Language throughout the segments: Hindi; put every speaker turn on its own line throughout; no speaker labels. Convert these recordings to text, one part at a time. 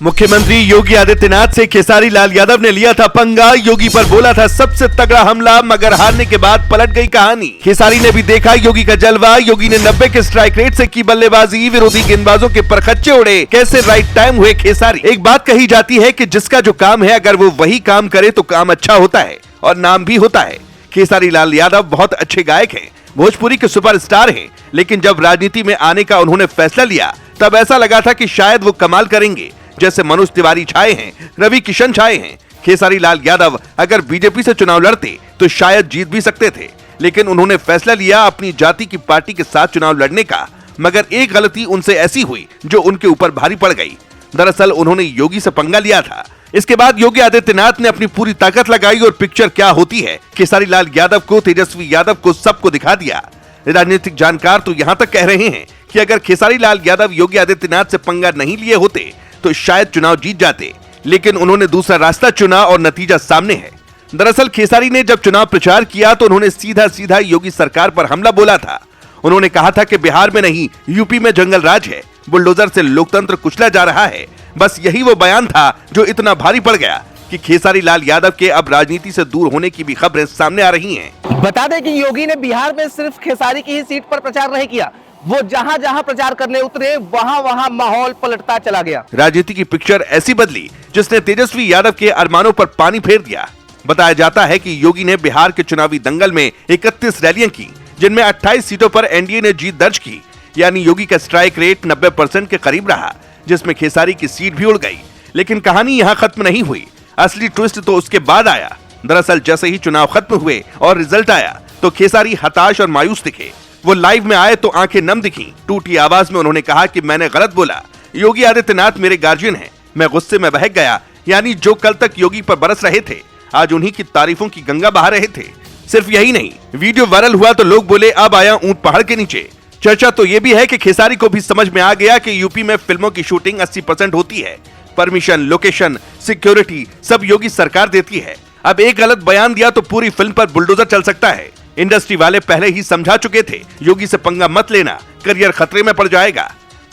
मुख्यमंत्री योगी आदित्यनाथ से खेसारी लाल यादव ने लिया था पंगा। योगी पर बोला था सबसे तगड़ा हमला, मगर हारने के बाद पलट गई कहानी। खेसारी ने भी देखा योगी का जलवा। योगी ने 90 के स्ट्राइक रेट से की बल्लेबाजी। विरोधी गेंदबाजों के परखच्चे उड़े। कैसे राइट टाइम हुए खेसारी। एक बात कही जाती है कि जिसका जो काम है, अगर वो वही काम करे तो काम अच्छा होता है और नाम भी होता है। खेसारी लाल यादव बहुत अच्छे गायक हैं, भोजपुरी के सुपरस्टार हैं, लेकिन जब राजनीति में आने का उन्होंने फैसला लिया तब ऐसा लगा था कि शायद वो कमाल करेंगे। जैसे मनोज तिवारी छाए हैं, रवि किशन छाए हैं। खेसारी लाल यादव अगर बीजेपी से चुनाव लड़ते तो शायद जीत भी सकते थे, लेकिन उन्होंने फैसला लिया अपनी जाति की पार्टी के साथ चुनाव लड़ने का। मगर एक गलती उनसे ऐसी हुई जो उनके ऊपर भारी पड़ गई। दरअसल उन्होंने योगी से पंगा लिया था। इसके बाद योगी आदित्यनाथ ने अपनी पूरी ताकत लगाई और पिक्चर क्या होती है, खेसारी लाल यादव को, तेजस्वी यादव को, सबको दिखा दिया। राजनीतिक जानकार तो यहाँ तक कह रहे हैं कि अगर खेसारी लाल यादव योगी आदित्यनाथ से पंगा नहीं लिए होते तो शायद चुनाव जीत जाते, लेकिन उन्होंने दूसरा रास्ता चुना और नतीजा सामने है। दरअसल खेसारी ने जब चुनाव प्रचार किया तो उन्होंने सीधा सीधा योगी सरकार पर हमला बोला था। उन्होंने कहा था कि बिहार में नहीं, यूपी में जंगल राज है, बुलडोजर से लोकतंत्र कुचला जा रहा है। बस यही वो बयान था जो इतना भारी पड़ गया कि खेसारी लाल यादव के अब राजनीति से दूर होने की भी खबरें सामने आ रही हैं।
बता दें कि योगी ने बिहार में सिर्फ खेसारी की ही सीट पर प्रचार नहीं किया, वो जहां जहां प्रचार करने उतरे वहां वहां माहौल पलटता चला गया।
राजनीति की पिक्चर ऐसी बदली जिसने तेजस्वी यादव के अरमानों पर पानी फेर दिया। बताया जाता है कि योगी ने बिहार के चुनावी दंगल में 31 रैलियां की, जिनमें 28 सीटों पर एनडीए ने जीत दर्ज की। यानी योगी का स्ट्राइक रेट 90% के करीब रहा, जिसमें खेसारी की सीट भी उड़ गई। लेकिन कहानी यहाँ खत्म नहीं हुई। असली ट्विस्ट तो उसके बाद आया। दरअसल जैसे ही चुनाव खत्म हुए और रिजल्ट आया तो खेसारी हताश और मायूस दिखे। वो लाइव में आए तो आंखें नम दिखीं। टूटी आवाज में उन्होंने कहा कि मैंने गलत बोला, योगी आदित्यनाथ मेरे गार्जियन हैं, मैं गुस्से में बहक गया। यानी जो कल तक योगी पर बरस रहे थे, आज उन्हीं की तारीफों की गंगा बहा रहे थे। सिर्फ यही नहीं, वीडियो वायरल हुआ तो लोग बोले अब आया ऊंट पहाड़ के नीचे। चर्चा तो ये भी है कि खेसारी को भी समझ में आ गया कि यूपी में फिल्मों की शूटिंग 80% होती है। परमिशन, लोकेशन, सिक्योरिटी सब योगी सरकार देती है। अब एक गलत बयान दिया तो पूरी फिल्म पर बुलडोजर चल सकता है। इंडस्ट्री वाले पहले ही समझा चुके थे, योगी से पंगा मत लेना, करियर खतरे में पड़ जाएगा।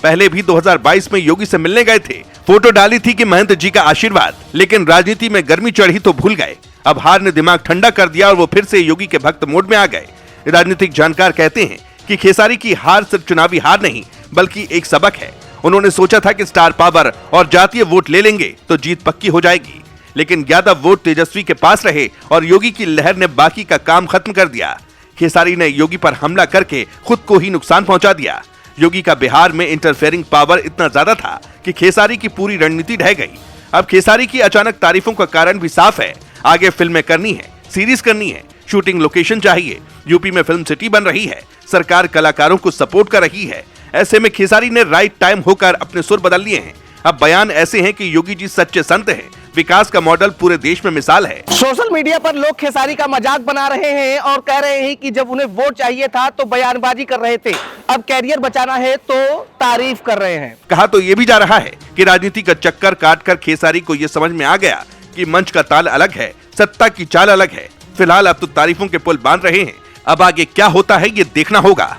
पहले भी 2022 में योगी से मिलने गए थे, फोटो डाली थी कि महंत जी का आशीर्वाद, लेकिन राजनीति में गर्मी चढ़ी तो भूल गए। अब हार ने दिमाग ठंडा कर दिया और वो फिर से योगी के भक्त मोड में आ गए। राजनीतिक जानकार कहते हैं कि खेसारी की हार सिर्फ चुनावी हार नहीं बल्कि एक सबक है। उन्होंने सोचा था कि स्टार पावर और जातीय वोट ले लेंगे तो जीत पक्की हो जाएगी, लेकिन यादव वोट तेजस्वी के पास रहे और योगी की लहर ने बाकी का काम खत्म कर दिया। खेसारी ने योगी पर हमला करके खुद को ही नुकसान पहुंचा दिया। योगी का बिहार में इंटरफेयरिंग पावर इतना ज्यादा था कि खेसारी की पूरी रणनीति ढह गई। अब खेसारी की अचानक तारीफों का कारण भी साफ है। आगे फिल्में करनी है, सीरीज करनी है, शूटिंग लोकेशन चाहिए। यूपी में फिल्म सिटी बन रही है, सरकार कलाकारों को सपोर्ट कर रही है। ऐसे में खेसारी ने राइट टाइम होकर अपने सुर बदल लिए हैं। अब बयान ऐसे हैं कि योगी जी सच्चे संत हैं, विकास का मॉडल पूरे देश में मिसाल है।
सोशल मीडिया पर लोग खेसारी का मजाक बना रहे हैं और कह रहे हैं कि जब उन्हें वोट चाहिए था तो बयानबाजी कर रहे थे, अब कैरियर बचाना है तो तारीफ कर रहे हैं।
कहा तो ये भी जा रहा है कि राजनीति का चक्कर काटकर खेसारी को ये समझ में आ गया कि मंच का ताल अलग है, सत्ता की चाल अलग है। फिलहाल अब तो तारीफों के पुल बांध रहे हैं। अब आगे क्या होता है ये देखना होगा।